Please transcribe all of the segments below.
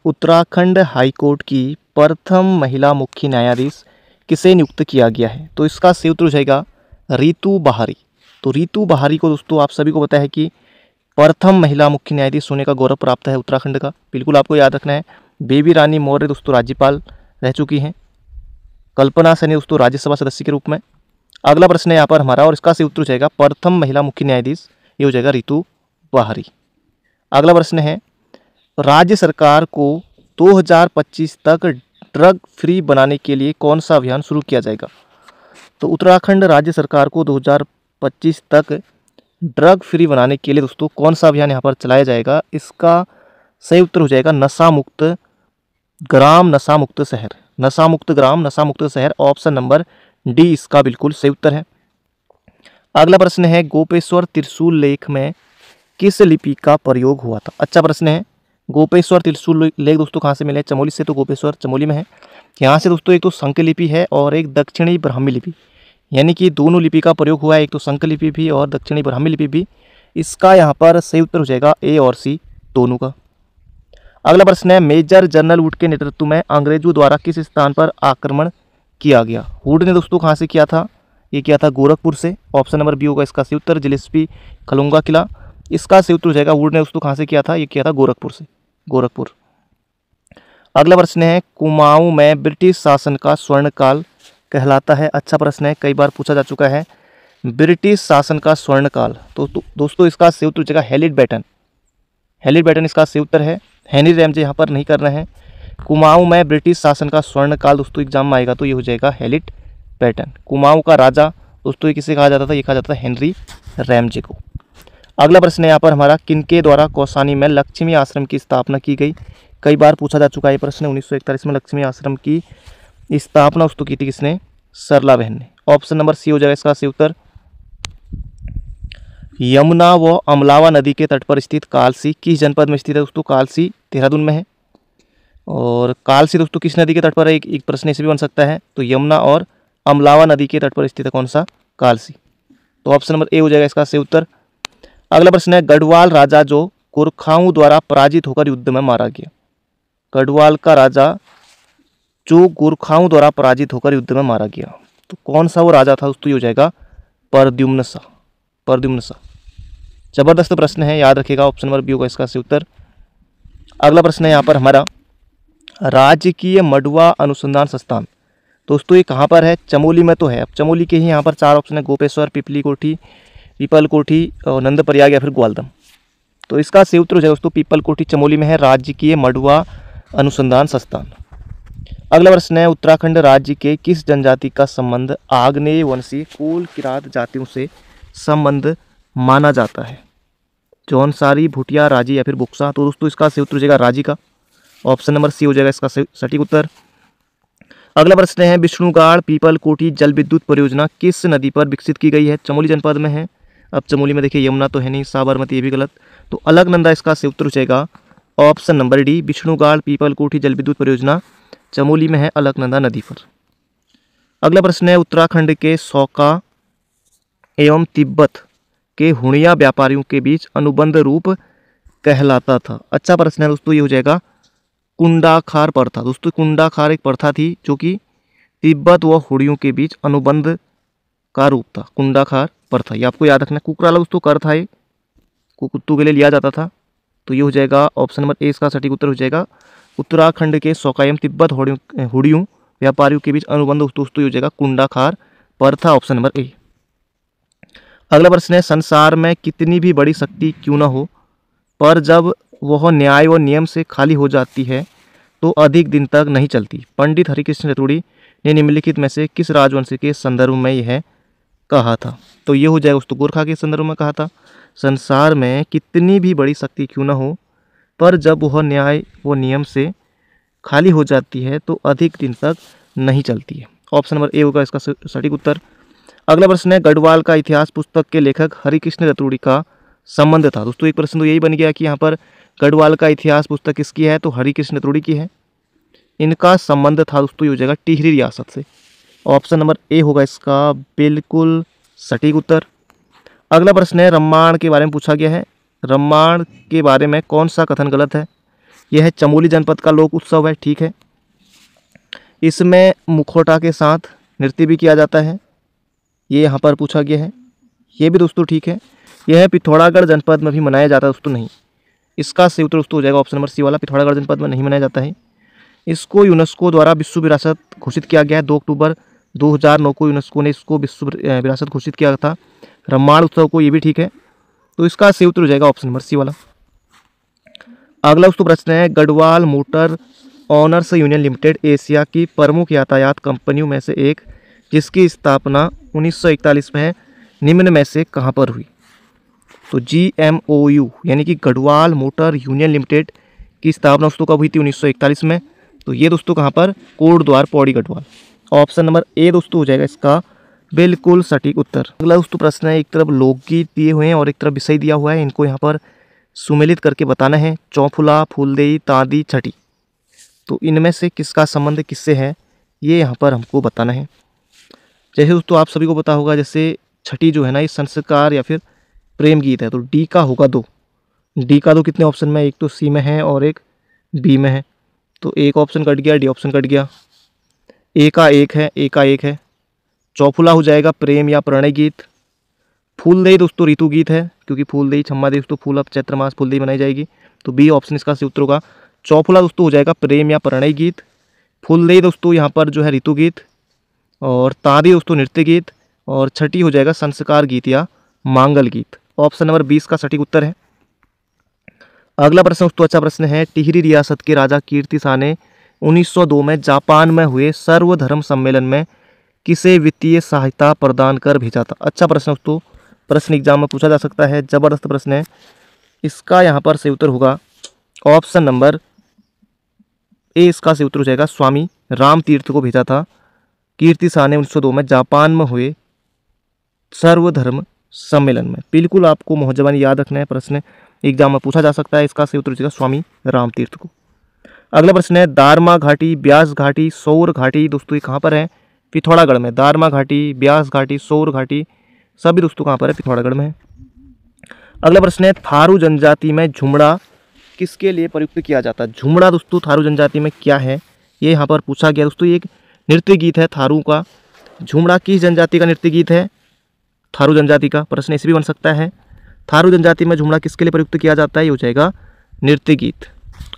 Uttarakhand high court की प्रथम महिला मुख्य न्यायाधीश किसे नियुक्त किया गया है? तो इसका सही उत्तर हो जाएगा रितु बहारी। तो रितु बहारी को दोस्तों आप सभी को पता है कि प्रथम महिला मुख्य न्यायाधीश होने का गौरव प्राप्त है उत्तराखंड का, बिल्कुल आपको याद रखना है। बेबी रानी मौर्य दोस्तों राज्यपाल रह चुकी हैं। कल्पना सैनी दोस्तों राज्यसभा सदस्य के रूप में। अगला प्रश्न है यहाँ पर हमारा, और इसका सही उत्तर हो जाएगा प्रथम महिला मुख्य न्यायाधीश, ये हो जाएगा रितु बहारी। अगला प्रश्न है, राज्य सरकार को 2025 तक ड्रग फ्री बनाने के लिए कौन सा अभियान शुरू किया जाएगा? तो उत्तराखंड राज्य सरकार को 2025 तक ड्रग फ्री बनाने के लिए दोस्तों कौन सा अभियान यहाँ पर चलाया जाएगा? इसका सही उत्तर हो जाएगा नशा मुक्त ग्राम, नशा मुक्त शहर। नशा मुक्त ग्राम, नशा मुक्त शहर, ऑप्शन नंबर डी इसका बिल्कुल सही उत्तर है। अगला प्रश्न है, गोपेश्वर त्रिशूल लेख में किस लिपि का प्रयोग हुआ था? अच्छा प्रश्न है। गोपेश्वर त्रिशूल लेख दोस्तों कहाँ से मिले? चमोली से। तो गोपेश्वर चमोली में है। यहाँ से दोस्तों एक तो संक लिपि है और एक दक्षिणी ब्राह्मी लिपि, यानी कि दोनों लिपि का प्रयोग हुआ है, एक तो संक लिपि भी और दक्षिणी ब्राह्मी लिपि भी। इसका यहाँ पर सही उत्तर हो जाएगा ए और सी दोनों का। अगला प्रश्न है, मेजर जनरल वुड के नेतृत्व में अंग्रेजों द्वारा किस स्थान पर आक्रमण किया गया? वुड ने दोस्तों कहाँ से किया था? ये किया था गोरखपुर से। ऑप्शन नंबर बी होगा इसका सही उत्तर, जिलेस्पी खलुंगा किला। इसका सही उत्तर हो जाएगा वुड ने दोस्तों कहाँ से किया था? ये किया था गोरखपुर से, गोरखपुर। अगला प्रश्न है, कुमाऊं में ब्रिटिश शासन का स्वर्णकाल कहलाता है? अच्छा प्रश्न है, कई बार पूछा जा चुका है। ब्रिटिश शासन का स्वर्णकाल, तो दोस्तों इसका सही उत्तर हो जाएगा हेलिड बैटन। हेलिड बैटन इसका सही उत्तर है। हेनरी रैमजे यहाँ पर नहीं कर रहे हैं। कुमाऊं में ब्रिटिश शासन का स्वर्णकाल दोस्तों एग्जाम में आएगा तो ये हो जाएगा हेलिड बैटन। कुमाऊं का राजा दोस्तों ये किसे कहा जाता था? ये कहा जाता था हेनरी रैमजे को। अगला प्रश्न है यहाँ पर हमारा, किनके द्वारा कौसानी में लक्ष्मी आश्रम की स्थापना की गई? कई बार पूछा जा चुका है ये प्रश्न। 1941 में लक्ष्मी आश्रम की स्थापना दोस्तों की थी किसने? सरला बहन ने। ऑप्शन नंबर सी हो जाएगा इसका सही उत्तर। यमुना व अमलावा नदी के तट पर स्थित कालसी किस जनपद में स्थित है दोस्तों? कालसी देहरादून में है। और कालसी दोस्तों किस नदी के तट पर है? एक प्रश्न ऐसे भी बन सकता है। तो यमुना और अमलावा नदी के तट पर स्थित है कौन सा? कालसी। तो ऑप्शन नंबर ए हो जाएगा इसका सही उत्तर। अगला प्रश्न है, गढ़वाल राजा जो गोरखाओं द्वारा पराजित होकर युद्ध में मारा गया। गढ़वाल का राजा जो गोरखाओं द्वारा पराजित होकर युद्ध में मारा गया, तो कौन सा वो राजा था दोस्तों? ये हो जाएगा प्रद्युम्न शाह, प्रद्युम्न शाह। जबरदस्त प्रश्न है, याद रखिएगा। ऑप्शन नंबर बी होगा इसका सही उत्तर। अगला प्रश्न है यहाँ पर हमारा, राजकीय मडुआ अनुसंधान संस्थान दोस्तों ये कहाँ पर है? चमोली में तो है। अब चमोली के ही यहाँ पर चार ऑप्शन है, गोपेश्वर, पिपली कोठी, पीपल कोठी और नंदप्रयाग या फिर ग्वालदम। तो इसका सही उत्तर हो जाएगा दोस्तों पीपल कोठी चमोली में है राजकीय मडुआ अनुसंधान संस्थान। अगला प्रश्न है, उत्तराखंड राज्य के किस जनजाति का संबंध आग्नेय वंशी कोल किरात जातियों से संबंध माना जाता है? जौनसारी, भूटिया, राजी या फिर बुक्सा। तो दोस्तों इसका सही उत्तर हो जाएगा राजी का। ऑप्शन नंबर सी हो जाएगा इसका सटीक उत्तर। अगला प्रश्न है, विष्णुगाड़ पीपल कोठी जल विद्युत परियोजना किस नदी पर विकसित की गई है? चमोली जनपद में है। अब चमोली में देखिए यमुना तो है नहीं, साबरमती ये भी गलत। तो अलकनंदा इसका सही उत्तर हो जाएगा option number D, Vishnugad people कोठी जल विद्युत परियोजना चमोली में है, अलकनंदा नदी पर। अगला प्रश्न है, उत्तराखंड के सौका एवं तिब्बत के हुणिया व्यापारियों के बीच अनुबंध रूप कहलाता था। अच्छा प्रश्न है दोस्तों, ये हो जाएगा कुंडाखार प्रथा। दोस्तों कुंडाखार एक प्रथा थी जो कि तिब्बत व हुड़ियों के बीच अनुबंध का रूप था, कुंडाखार प्रथा। ये आपको याद रखना। कुकराला दोस्तों कर था, ये कुत्तों के लिए लिया जाता था। तो ये हो जाएगा ऑप्शन नंबर ए इसका सटीक उत्तर हो जाएगा। उत्तराखंड के सौकायम तिब्बत हुड़ियों व्यापारियों के बीच अनुबंध दोस्तों ये हो जाएगा कुंडाखार प्रथा, ऑप्शन नंबर ए। अगला प्रश्न है, संसार में कितनी भी बड़ी शक्ति क्यों न हो, पर जब वह न्याय व नियम से खाली हो जाती है तो अधिक दिन तक नहीं चलती? पंडित हरिकृष्ण रतूड़ी ने निम्नलिखित में से किस राजवंश के संदर्भ में यह कहा था? तो ये हो जाएगा दोस्तों गोरखा के संदर्भ में कहा था। संसार में कितनी भी बड़ी शक्ति क्यों न हो, पर जब वह न्याय व नियम से खाली हो जाती है तो अधिक दिन तक नहीं चलती है। ऑप्शन नंबर ए होगा इसका सटीक उत्तर। अगला प्रश्न है, गढ़वाल का इतिहास पुस्तक के लेखक हरिकृष्ण रतूड़ी का संबंध था। दोस्तों एक प्रश्न तो यही बन गया कि यहाँ पर गढ़वाल का इतिहास पुस्तक किसकी है? तो हरिकृष्ण रतूड़ी की है। इनका संबंध था दोस्तों ये हो जाएगा टिहरी रियासत से। ऑप्शन नंबर ए होगा इसका बिल्कुल सटीक उत्तर। अगला प्रश्न है, रामायण के बारे में पूछा गया है। रामायण के बारे में कौन सा कथन गलत है? यह चमोली जनपद का लोक उत्सव है, ठीक है। इसमें मुखौटा के साथ नृत्य भी किया जाता है, ये यहाँ पर पूछा गया है, ये भी दोस्तों ठीक है। यह पिथौरागढ़ जनपद में भी मनाया जाता है दोस्तों, नहीं। इसका सही उत्तर दोस्तों हो जाएगा ऑप्शन नंबर सी वाला, पिथौरागढ़ जनपद में नहीं मनाया जाता है। इसको यूनेस्को द्वारा विश्व विरासत घोषित किया गया है। 2 अक्टूबर 2009 को यूनेस्को ने इसको विश्व विरासत घोषित किया था, रम्माण उत्सव को, ये भी ठीक है। तो इसका सही उत्तर हो जाएगा ऑप्शन नंबर सी वाला। अगला दोस्तों प्रश्न है, Garhwal motor honours union limited Asia की प्रमुख यातायात कंपनियों में से एक, जिसकी स्थापना 1941 में है, निम्न में से कहाँ पर हुई? तो GMOU यानी कि गढ़वाल मोटर यूनियन लिमिटेड की स्थापना दोस्तों कब हुई थी? 1941 में। तो ये दोस्तों कहाँ पर? Kotdwar Pauri Garhwal. Option number A दोस्तों हो जाएगा इसका बिल्कुल सटीक उत्तर। अगला दोस्तों प्रश्न है, एक तरफ लोकगीत दिए हुए हैं और एक तरफ विषय दिया हुआ है, इनको यहाँ पर सुमेलित करके बताना है। चौफुला, फूलदेई, तांदी, छठी, तो इनमें से किसका संबंध किससे है, ये यहाँ पर हमको बताना है। जैसे दोस्तों आप सभी को पता होगा, जैसे छठी जो है ना, ये संस्कार या फिर प्रेम गीत है, तो डी का होगा 2। डी का 2 कितने ऑप्शन में? एक तो सी में है और एक बी में है, तो एक ऑप्शन कट गया, डी ऑप्शन कट गया। ए का 1 है, ए का 1 है। चौफुला हो जाएगा प्रेम या प्रणय गीत। फूलदेई दोस्तों ऋतु गीत है, क्योंकि फूलदेई छम्मा देवी दोस्तों फूल अब चैत्र मास फूलदेई बनाई जाएगी, तो बी ऑप्शन इसका सही उत्तर होगा। चौफुला दोस्तों हो जाएगा प्रेम या प्रणय गीत। फूलदेई दोस्तों यहाँ पर जो है ऋतु गीत, और तांदी दोस्तों नृत्य गीत, और छठी हो जाएगा संस्कार गीत या मांगल गीत। ऑप्शन नंबर 20 का सटीक उत्तर है। अगला प्रश्न दोस्तों अच्छा प्रश्न है, टिहरी रियासत के राजा कीर्ति शाह ने 1902 में जापान में हुए सर्वधर्म सम्मेलन में किसे वित्तीय सहायता प्रदान कर भेजा था? अच्छा प्रश्न दोस्तों, प्रश्न एग्जाम में पूछा जा सकता है, जबरदस्त प्रश्न है। इसका यहाँ पर सही उत्तर होगा ऑप्शन नंबर ए, इसका सही उत्तर हो जाएगा स्वामी राम तीर्थ को भेजा था कीर्ति शाह ने 1902 में जापान में हुए सर्वधर्म सम्मेलन में। बिल्कुल आपको मोहजबानी याद रखना है, प्रश्न एग्जाम में पूछा जा सकता है। इसका सही उत्तर हो जाएगा स्वामी राम तीर्थ को। अगला प्रश्न है, दारमा घाटी, ब्यास घाटी, सौर घाटी, दोस्तों ये कहाँ पर है? पिथौरागढ़ में। दारमा घाटी, ब्यास घाटी, सौर घाटी, सभी दोस्तों कहाँ पर है? पिथौरागढ़ में है। अगला प्रश्न है, थारू जनजाति में झुमड़ा किसके लिए प्रयुक्त किया जाता है? झुमड़ा दोस्तों थारू जनजाति में क्या है, ये यहाँ पर पूछा गया दोस्तों। ये एक नृत्य गीत है थारू का। झुमड़ा किस जनजाति का नृत्य गीत है? थारू जनजाति का। प्रश्न ऐसे भी बन सकता है, थारू जनजाति में झुमड़ा किसके लिए प्रयुक्त किया जाता है? ये हो जाएगा नृत्य गीत।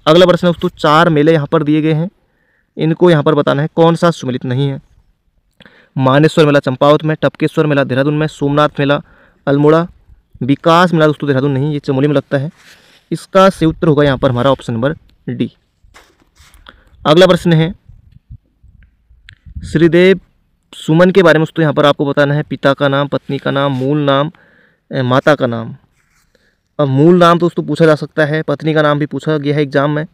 अगला प्रश्न दोस्तों, 4 मेले यहाँ पर दिए गए हैं, इनको यहाँ पर बताना है कौन सा सुमेलित नहीं है। मानेश्वर मेला चंपावत में, टपकेश्वर मेला देहरादून में, सोमनाथ मेला अल्मोड़ा, विकास मेला दोस्तों देहरादून नहीं, ये चमोली में लगता है। इसका सही उत्तर होगा यहाँ पर हमारा ऑप्शन नंबर डी। अगला प्रश्न है, श्रीदेव सुमन के बारे में दोस्तों यहाँ पर आपको बताना है। पिता का नाम, पत्नी का नाम, मूल नाम, माता का नाम। अब मूल नाम दोस्तों पूछा जा सकता है, पत्नी का नाम भी पूछा गया है एग्जाम में,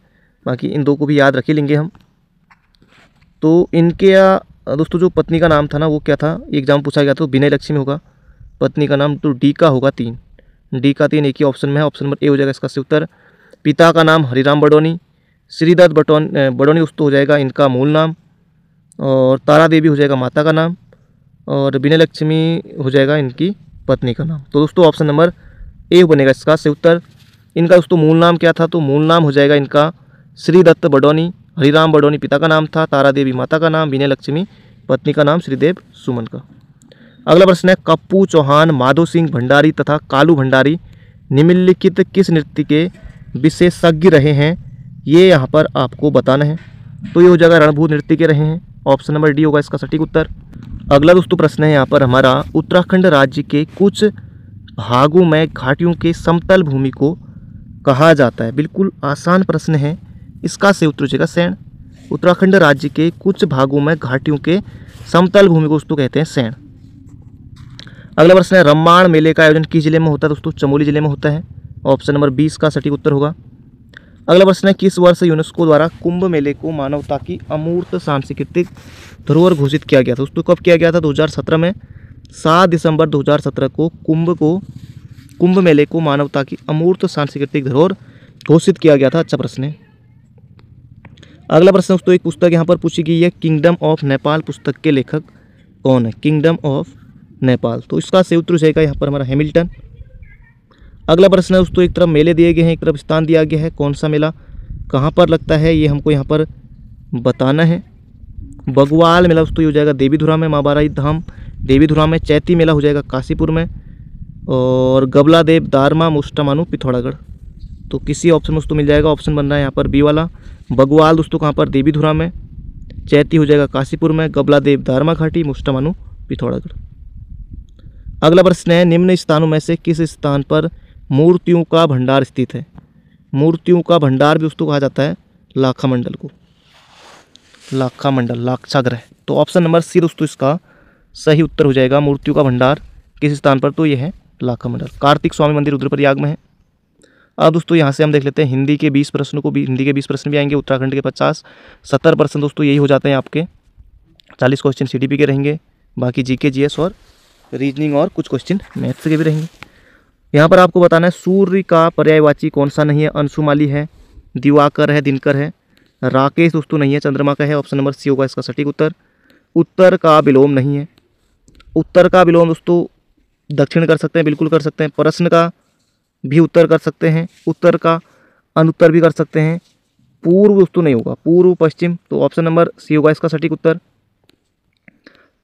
बाकी इन दो को भी याद रख ही लेंगे हम। तो इनके दोस्तों जो पत्नी का नाम था ना, वो क्या था? एग्जाम पूछा गया तो विनय लक्ष्मी होगा पत्नी का नाम, तो डी का होगा 3। डी का 3 एक ही ऑप्शन में है, ऑप्शन नंबर ए हो जाएगा इसका सही उत्तर। पिता का नाम हरिराम बडोनी, श्रीदत्त बडोनी दोस्तों हो जाएगा इनका मूल नाम, और तारा देवी हो जाएगा माता का नाम, और विनय लक्ष्मी हो जाएगा इनकी पत्नी का नाम। तो दोस्तों ऑप्शन नंबर ए बनेगा इसका सही उत्तर। इनका दोस्तों मूल नाम क्या था? तो मूल नाम हो जाएगा इनका श्रीदत्त बडोनी। हरिराम बडोनी पिता का नाम था, तारा देवी माता का नाम, विनय लक्ष्मी पत्नी का नाम, श्रीदेव सुमन का। अगला प्रश्न है, कप्पू चौहान, माधो सिंह भंडारी तथा कालू भंडारी निम्नलिखित किस नृत्य के विशेषज्ञ रहे हैं? ये यहाँ पर आपको बताना है। तो ये हो जाएगा रणभूत नृत्य के रहे हैं, ऑप्शन नंबर डी होगा इसका सटीक उत्तर। अगला दोस्तों प्रश्न है यहाँ पर हमारा, उत्तराखंड राज्य के कुछ भागों में घाटियों के समतल भूमि को कहा जाता है। बिल्कुल आसान प्रश्न है, इसका सही उत्तर हो जाएगा सैण। उत्तराखंड राज्य के कुछ भागों में घाटियों के समतल भूमि को दोस्तों कहते हैं सैण। अगला प्रश्न है, रम्माण मेले का आयोजन किस जिले में होता है? दोस्तों चमोली जिले में होता है, ऑप्शन नंबर 20 का सटीक उत्तर होगा। अगला प्रश्न है, किस वर्ष यूनेस्को द्वारा कुंभ मेले को मानवता की अमूर्त सांस्कृतिक धरोहर घोषित किया गया था? दोस्तों कब किया गया था? 2017 में। 7 दिसंबर 2017 को कुंभ मेले को मानवता की अमूर्त सांस्कृतिक धरोहर घोषित किया गया था। अच्छा प्रश्न है। अगला प्रश्न दोस्तों, एक पुस्तक यहाँ पर पूछी गई है, किंगडम ऑफ नेपाल पुस्तक के लेखक कौन है? किंगडम ऑफ नेपाल, तो इसका सही उत्तर जाएगा यहाँ पर हमारा हैमिल्टन। अगला प्रश्न है दोस्तों, एक तरफ मेले दिए गए हैं, एक तरफ स्थान दिया गया है, कौन सा मेला? कहाँ पर लगता है ये हमको यहाँ पर बताना है। बगवाल मेला दोस्तों ये हो जाएगा देवीधुरा में, माँ बाराही धाम देवीधुरा में। चैती मेला हो जाएगा काशीपुर में। और गबला देव दारमा मुष्टामानु पिथौरागढ़। तो किसी ऑप्शन में दोस्तों मिल जाएगा, ऑप्शन बन रहा है यहाँ पर बी वाला। बगवाल दोस्तों कहाँ पर, देवीधुरा में। चैती हो जाएगा काशीपुर में। गबला देव दारमा घाटी, मुष्टामानु पिथौरागढ़। अगला प्रश्न है, निम्न स्थानों में से किस स्थान पर मूर्तियों का भंडार स्थित है। मूर्तियों का भंडार भी दोस्तों कहा जाता है लाखा मंडल को, लाखा मंडल, लाक्षागृह। तो ऑप्शन नंबर सी दोस्तों इसका सही उत्तर हो जाएगा। मूर्तियों का भंडार किस स्थान पर, तो ये है लाखा मंडल। कार्तिक स्वामी मंदिर रुद्रप्रयाग में है। अब दोस्तों यहाँ से हम देख लेते हैं हिंदी के 20 प्रश्नों को भी। हिंदी के 20 प्रश्न भी आएंगे, उत्तराखंड के 50, 70% दोस्तों यही हो जाते हैं आपके। 40 क्वेश्चन CDP के रहेंगे, बाकी GK GS और रीजनिंग और कुछ क्वेश्चन मैथ्स के भी रहेंगे। यहाँ पर आपको बताना है सूर्य का पर्यायवाची कौन सा नहीं है। अंशुमाली है, दिवाकर है, दिनकर है, राकेश दोस्तों नहीं है, चंद्रमा का है। ऑप्शन नंबर सी होगा इसका सटीक उत्तर। उत्तर का विलोम नहीं है। उत्तर का विलोम दोस्तों दक्षिण कर सकते हैं, बिल्कुल कर सकते हैं। प्रश्न का भी उत्तर कर सकते हैं, उत्तर का अनुत्तर भी कर सकते हैं। पूर्व दोस्तों नहीं होगा, पूर्व पश्चिम। तो ऑप्शन नंबर सी होगा इसका सटीक उत्तर।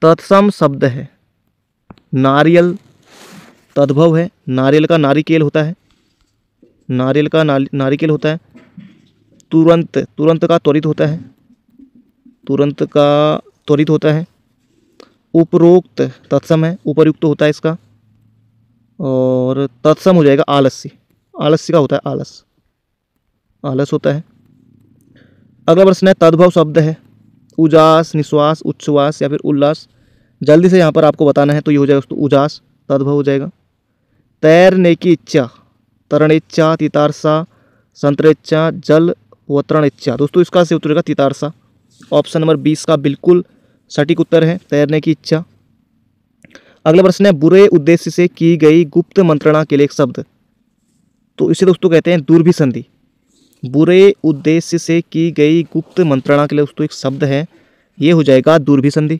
तत्सम शब्द है, नारियल तद्भव है। नारियल का नारिकेल होता है, नारियल का नारिकेल होता है। तुरंत, तुरंत का त्वरित होता है, तुरंत का त्वरित होता है। उपरोक्त तत्सम है, उपर्युक्त होता है इसका। और तत्सम हो जाएगा आलस्य, आलस्य का होता है आलस, आलस होता है। अगला प्रश्न है, तद्भव शब्द है, उजास, निश्वास, उच्छ्वास या फिर उल्लास। जल्दी से यहाँ पर आपको बताना है, तो ये हो जाएगा दोस्तों उजास, तद्भव हो जाएगा। तैरने की इच्छा, तरणेच्छा, तितारसा, संतरेच्छा, जल वतरण इच्छा। दोस्तों इसका से उत्तर होगा तितारसा। ऑप्शन नंबर 20 का बिल्कुल सटीक उत्तर है, तैरने की इच्छा। अगला प्रश्न है, बुरे उद्देश्य से की गई गुप्त मंत्रणा के लिए एक शब्द। तो इसे दोस्तों कहते हैं दुर्भिसंधि। बुरे उद्देश्य से की गई गुप्त मंत्रणा के लिए दोस्तों एक शब्द है, ये हो जाएगा दुर्भिसंधि।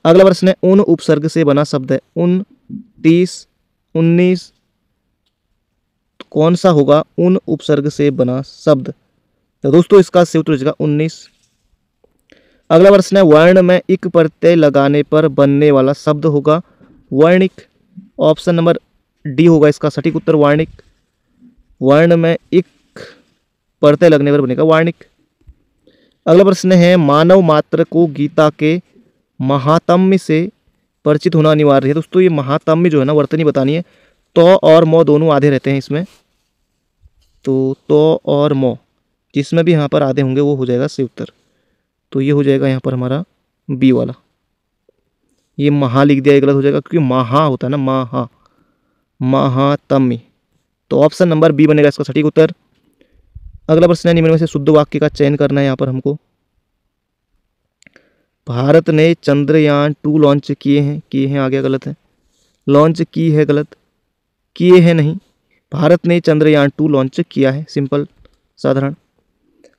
अगला प्रश्न है, उन उपसर्ग से बना शब्द है। 29, 19, कौन सा होगा उन उपसर्ग से बना शब्द। तो दोस्तों इसका सही उत्तर हो जाएगा 19। अगला प्रश्न है, वर्ण में इक प्रत्यय लगाने पर बनने वाला शब्द होगा वर्णिक। ऑप्शन नंबर डी होगा इसका सटीक उत्तर, वर्णिक। वर्ण में इक प्रत्यय लगने पर बनेगा वर्णिक। अगला प्रश्न है, मानव मात्र को गीता के महात्म्य से परिचित होना अनिवार्य है। दोस्तों ये महात्म्य जो है ना, वर्तनी बतानी है। तो और मो दोनों आधे रहते हैं इसमें, तो और मो जिसमें भी यहाँ पर आधे होंगे वो हो जाएगा सही उत्तर। तो ये हो जाएगा यहाँ पर हमारा बी वाला। ये महा लिख दिया, गलत हो जाएगा क्योंकि महा होता है ना, महा, महात्म्य। तो ऑप्शन नंबर बी बनेगा इसका सटीक उत्तर। अगला प्रश्न है, निम्न में से शुद्ध वाक्य का चयन करना है यहाँ पर हमको। भारत ने चंद्रयान 2 लॉन्च किए हैं आ गया, गलत है। लॉन्च की है, गलत। किए हैं नहीं, भारत ने चंद्रयान 2 लॉन्च किया है, सिंपल साधारण।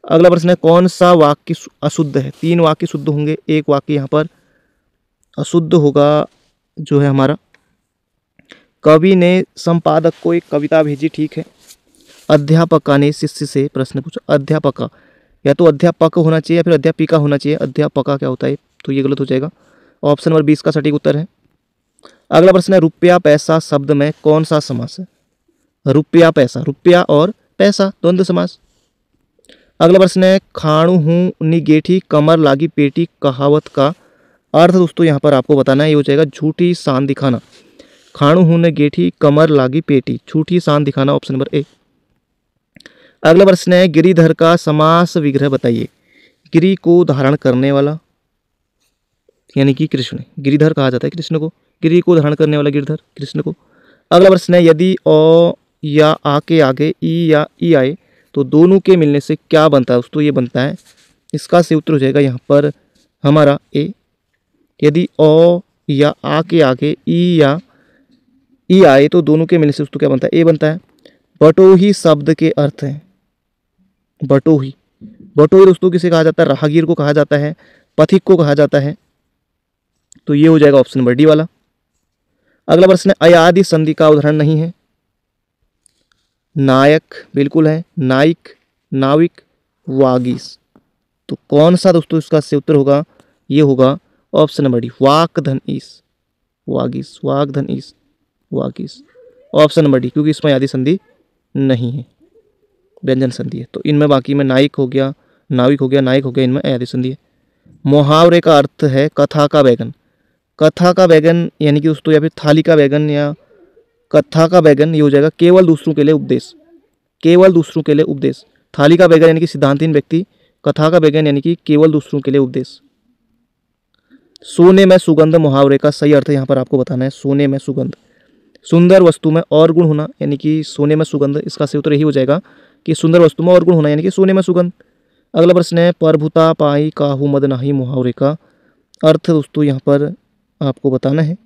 अगला प्रश्न है, कौन सा वाक्य अशुद्ध है। 3 वाक्य शुद्ध होंगे, एक वाक्य यहाँ पर अशुद्ध होगा जो है हमारा। कवि ने संपादक को एक कविता भेजी, ठीक है। अध्यापका ने शिष्य से प्रश्न पूछा। अध्यापका, या तो अध्यापक होना चाहिए या फिर अध्यापिका होना चाहिए। अध्यापका क्या होता है, तो ये गलत हो जाएगा। ऑप्शन नंबर 20 का सटीक उत्तर है। अगला प्रश्न है, रुपया पैसा शब्द में कौन सा समास है। रुपया पैसा, रुपया और पैसा द्वंद्व समास। अगला प्रश्न है, खाणु हूँ निगेठी कमर लागी पेटी कहावत का अर्थ दोस्तों यहाँ पर आपको बताना है, ये हो जाएगा झूठी शान दिखाना। खाणु हूँ निगेठी कमर लागी पेटी, झूठी शान दिखाना, ऑप्शन नंबर ए। अगला प्रश्न है, गिरिधर का समास विग्रह बताइए। गिरि को धारण करने वाला, यानी कि कृष्ण, गिरिधर कहा जाता है कृष्ण को। गिरि को धारण करने वाला गिरिधर, कृष्ण को। अगला प्रश्न है, यदि अ या आ के आगे ई या ई आए तो दोनों के मिलने से क्या बनता है दोस्तों, ये बनता है, इसका सही उत्तर हो जाएगा यहाँ पर हमारा ए। यदि अ या आ के आगे ई या ई आए तो दोनों के मिलने से दोस्तों क्या बनता है, ए बनता है। बटोही शब्द के अर्थ हैं। बटोही, बटोही दोस्तों किसे कहा जाता है, राहगीर को कहा जाता है, पथिक को कहा जाता है। तो ये हो जाएगा ऑप्शन नंबर डी वाला। अगला प्रश्न है, अयादि संधि का उदाहरण नहीं है। नायक बिल्कुल है, नाइक, नाविक, वागीश। तो कौन सा दोस्तों इसका सही उत्तर होगा, ये होगा ऑप्शन नंबर डी, वाक धन ईश, वागीश, वाक धन ईश, वागीश, ऑप्शन नंबर डी, क्योंकि इसमें आदि संधि नहीं है, व्यंजन संधि है। तो इनमें बाकी में नायक हो गया, नाविक हो गया, नायक हो गया, इनमें आदि संधि है। मुहावरे का अर्थ है कथा का बैगन। कथा का बैगन यानी कि दोस्तों या फिर थाली का बैगन या कथा का बैगन, ये हो जाएगा केवल दूसरों के लिए उपदेश, केवल दूसरों के लिए उपदेश। थाली का बैगन यानी कि सिद्धांतहीन व्यक्ति, कथा का बैगन यानी कि केवल दूसरों के लिए उपदेश। सोने में सुगंध मुहावरे का सही अर्थ यहाँ पर आपको बताना है, सोने में सुगंध। सुंदर वस्तु में और गुण होना यानी कि सोने में सुगंध, इसका सही उत्तर यही हो जाएगा कि सुंदर वस्तु में और गुण होना यानी कि सोने में सुगंध। अगला प्रश्न है, परभुता पाई काहू मद नाही मुहावरे का अर्थ दोस्तों यहाँ पर आपको बताना है।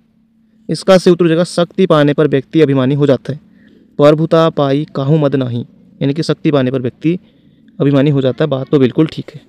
इसका सही उत्तर हो जाएगा शक्ति पाने पर व्यक्ति अभिमानी हो जाता है। परभुता पाई काहू मद नाही यानी कि शक्ति पाने पर व्यक्ति अभिमानी हो जाता है। बात तो बिल्कुल ठीक है।